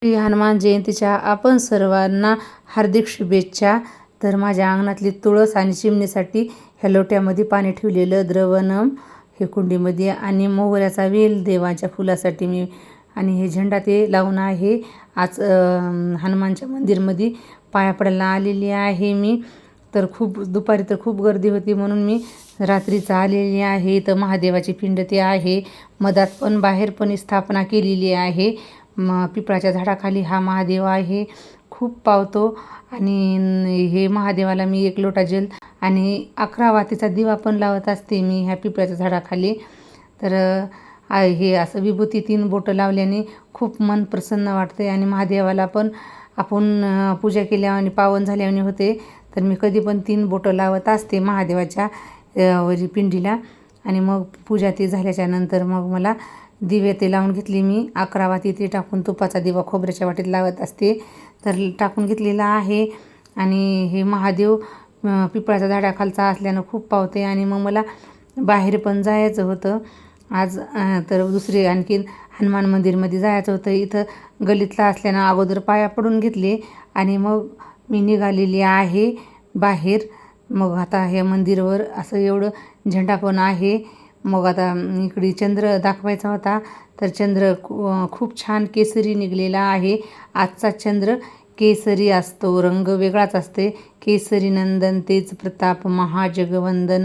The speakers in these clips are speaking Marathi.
श्री हनुमान जयंतीच्या आपण सर्वांना हार्दिक शुभेच्छा. तर माझ्या अंगणातली तुळस आणि चिमणीसाठी ह्या लोट्यामध्ये पाणी ठेवलेलं द्रवणम हे कुंडीमध्ये, आणि मोगऱ्याचा वेल देवाच्या फुलासाठी मी, आणि हे झेंडा ते लावून आहे. आज हनुमानच्या मंदिरमध्ये पाया पडायला आलेली आहे मी. तर दुपारी तर खूप गर्दी होती म्हणून मी रात्रीच आलेली आहे. तर महादेवाची पिंड ते आहे. मधात पण बाहेर पण स्थापना केलेली आहे. पिपळाच्या झाडाखाली हा महादेव आहे. खूप पावतो. आणि हे महादेवाला मी 1 लोटा जल आणि 11 वातीचा दिवा पण लावत असते मी ह्या पिपळाच्या झाडाखाली. तर हे असं विभूती 3 बोटं लावल्याने खूप मन प्रसन्न वाटते. आणि महादेवाला पण आपण पूजा केल्याने पावन झाल्याने होते. तर मी कधी पण 3 बोटं लावत असते महादेवाच्या वरी पिंडीला. आणि मग पूजा ते झाल्याच्या नंतर मग मला दिवे ते लावून घेतली मी. 11 वाती ते टाकून तुपाचा दिवा खोबऱ्याच्या वाटीत लावत असते. तर टाकून घेतलेला आहे. आणि हे महादेव पिपळाच्या झाडाखालचा असल्यानं खूप पावते. आणि मग मला बाहेर पण जायचं होतं आज. तर दुसरे आणखीन हनुमान मंदिरमध्ये जायचं होतं. इथं गल्लीतला असल्यानं अगोदर पाया पडून घेतले आणि मग मी निघालेली आहे बाहेर. मग आता हे मंदिरावर असं एवढं झेंडा पण आहे. मग आता इकडे चंद्र दाखवायचा होता. तर चंद्र खूप छान केसरी निघलेला आहे. आजचा चंद्र केसरी असतो, रंग वेगळाच असते. केसरी नंदन तेज प्रताप महाजगवंदन.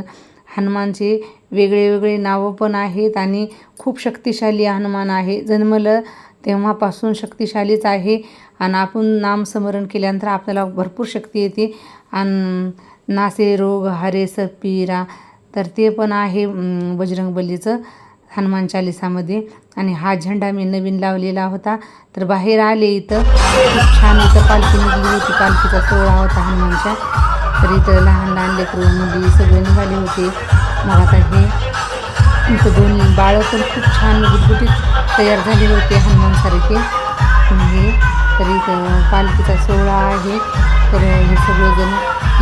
हनुमानचे वेगळे वेगळे नावं पण आहेत आणि खूप शक्तिशाली हनुमान आहे. जन्मलं तेव्हापासून शक्तिशालीच आहे. आणि आपण नामस्मरण केल्यानंतर आपल्याला भरपूर शक्ती येते. आणि नासे रोग हरे सब पीरा, तर ते पण आहे बजरंगबलीचं हनुमान चालिसामध्ये. आणि हा झेंडा मी नवीन लावलेला होता. तर बाहेर आले इथं खूप छान इथं पालखी निघली होती. पालखीचा सोहळा होता हनुमानच्या. तर इथं लहान लहान लेकरं मुली सगळे निघाले होते. मग आता हे इथं 2 बाळं पण खूप छान गुटगुटीत तयार झाले होते हनुमानसारखे हे. तर इथं पालखीचा सोहळा आहे. तर हे सगळेजण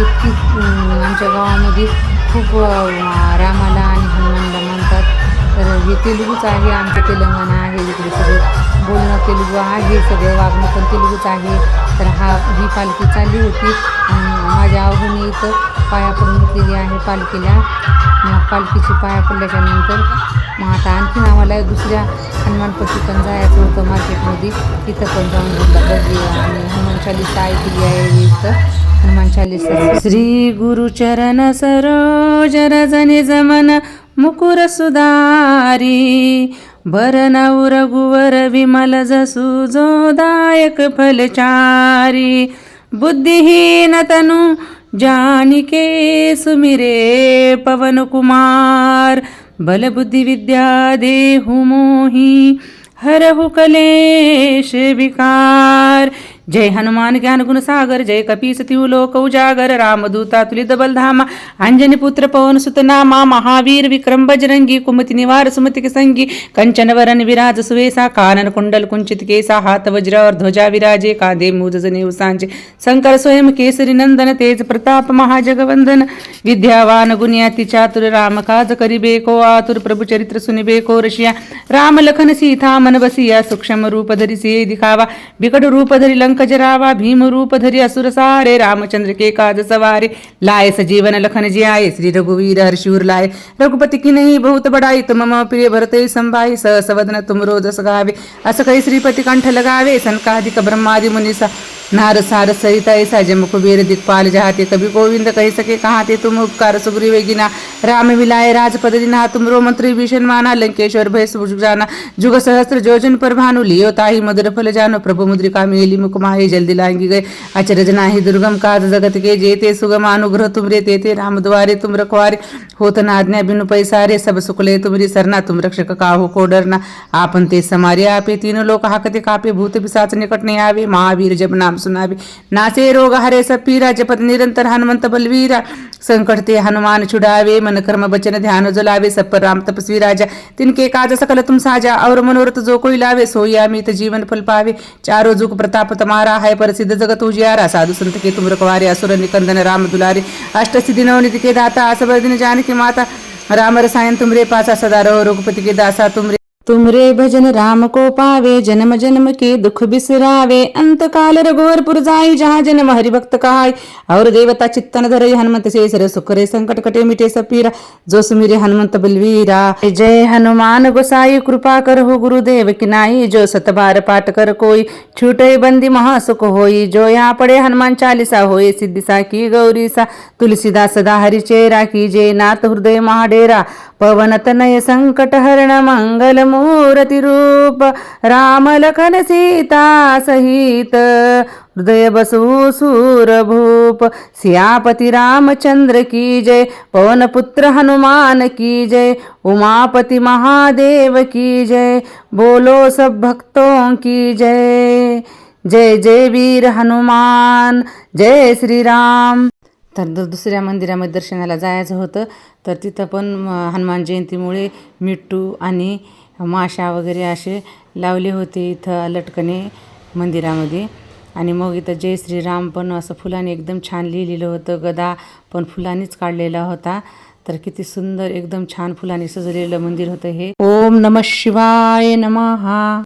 इतकी आमच्या गावामध्ये खूप रामाला आणि हनुमानला मानतात. तर हे तेलुगूच आहे. आमचं तेलंगणा आहे. इकडे सगळं बोलणं तेलुगू आहे. सगळं वागणं पण तेलुगूच आहे. तर ही पालखी चालली होती. माझ्या आऊने इथं पाया पडून घेतलेली आहे पालखीला. मग पालखीची पाया पडल्याच्या नंतर मग आता आणखीन आम्हाला दुसऱ्या हनुमानपट्टी पण जायचं होतं मार्केटमध्ये. तिथं पण जाऊन बघली आणि हनुमान चालीसा ऐकली आहे. इथं हनुमान चालीसा श्री गुरुचरण सरोज रजनी जमन मुकुर सुधारी, बरनऊ रघुवर विमल जसु जो दायक फलचारी, बुद्धिहीन तनु जानिके सुमिरे पवन कुमार, बल बुद्धि विद्या देहु मोहि हरहु कलेश विकार. जय हनुमान ज्ञान गुण सागर, जय कपीस तिहु लोक उजागर, रामदूता तुलित बलधामा, अंजनी पुत्र पवन सुत नामा, महावीर विक्रम बजरंगी, कुमति निवार सुमति के संगी, कंचन वरन विराज सुवेसा, कानन कुंडल कुंचित केसा, हाथ वज्र और ध्वजा विराजे, कांधे मूज जनेऊ सांजे, शंकर स्वयं केसरी नंदन, तेज प्रताप महाजगवंदन, विद्यावान गुणियाति चातुर, राम काज करिबे को आतुर, प्रभु चरित्र सुनिबे को रसिया, राम लखन सीता मन बसिया, सूक्ष्म रूप धरि सिय दिखावा, बिकट रूप धरि लंक जरावा, भीम रूप धरि असुर सारे, रामचंद्र के काज सवारे, लाए सजीवन लखन जियाए, श्री रघुवीर हर्षिउर लाए, रघुपति की नहीं बहुत बड़ाई, तुम मम प्रिय भरते संभाई, सहस वदन तुम रोजस गावे, अस कई श्रीपति कंठ लगावे, सनकादिक ब्रह्मादि मुनिसा, नारद सारद सहित ऐसा जम कुबेर दिक्पाल जहाते, कभी गोविंद कह सके कहाते तुम उपकार सुग्रीव गिना, राम मिलाए राजपद दिना, तुम रो मंत्री भीषण माना, लंकेश्वर भय सुख जाना, जुग सहस्त्र जोजन पर भानु, लियो ताहि मधुर फल जानो, प्रभु मुद्रिका मेली मुख माहे, जल्दी लाएंगे गए अचरज नाही, दुर्गम काज जगत के जेते, सुगम अनुग्रह तुमरे तेते, राम द्वारे तुम रखवारे, होत न आज्ञा बिनु पैसारे, सब सुख ले तुमरी सरना, तुम रक्षक काहू को डरना, आपन ते समारे आपे, तीनों लोक हाकते कापे, भूत पिशाच निकट नहीं आवे, महावीर जब नाम सुनावे, नासे रोग हरे सब पीरा, जपत निरंतर हनुमंत बलवीरा, संकट ते हनुमान छुड़ावे, मन कर्म बचन ध्यान जलावे, सब पर राम तपस्वी राजा, तिनके काज सकल तुम साजा, और मनोरथ जो कोई लावे, सोई अमित जीवन फल पावे, चारों जुग प्रताप तुम्हारा है, प्रसिद्ध जगत उजियारा, साधु संत के तुम रखवारे, असुर निकंदन राम दुलारे, अष्ट सिद्धि नवनिधि के दाता, असबर दिन जानकी माता, राम रसायन तुमरे पासा, सदा रहो रघुपति के दासा तुमरे। तुमरे भजन राम को पावे, जन्म जन्म के दुख बिसरावे, अंत काल रघुवरपुर जाई, जहाँ जन्म हरि भक्त कहाई, और देवता चित्तन धरई, हनुमंत से सर सुखरे संकट कटे मिटे सपीरा, जो सुमिरे हनुमंत बलवीरा। जय हनुमान गोसाई, कृपा करहु गुरुदेव की नाई, जो सत बार पाठ कर कोई, छूटे बंदी महासुख होई, जो यहाँ पढ़े हनुमान चालीसा होए, सिद्धि साखी गौरी सा, तुलसीदास सदा हरिचेरा की जय, नाथ हृदय महाडेरा, पवन तनय संकट हरण, मंगल मूर्ति रूप, राम लखन सीता सहित, हृदय बसु सूर भूप, सियापति रामचंद्र की जय, पवन पुत्र हनुमान की जय, उमापति महादेव की जय, बोलो सब भक्तों की जय। जय जय वीर हनुमान, जय श्री राम। तर दुसऱ्या मंदिरामध्ये दर्शनाला जायचं होतं, तर तिथं पण हनुमान जयंतीमुळे मिट्टू आणि माशा वगैरे असे लावले होते इथं लटकने मंदिरामध्ये. आणि मग इथं जय श्रीराम पण असं फुलाने एकदम छान लिहिलेलं होतं, गदा पण फुलांनीच काढलेला होता. तर किती सुंदर एकदम छान फुलांनी सजलेलं मंदिर होतं हे. ओम नमः शिवाय नमः.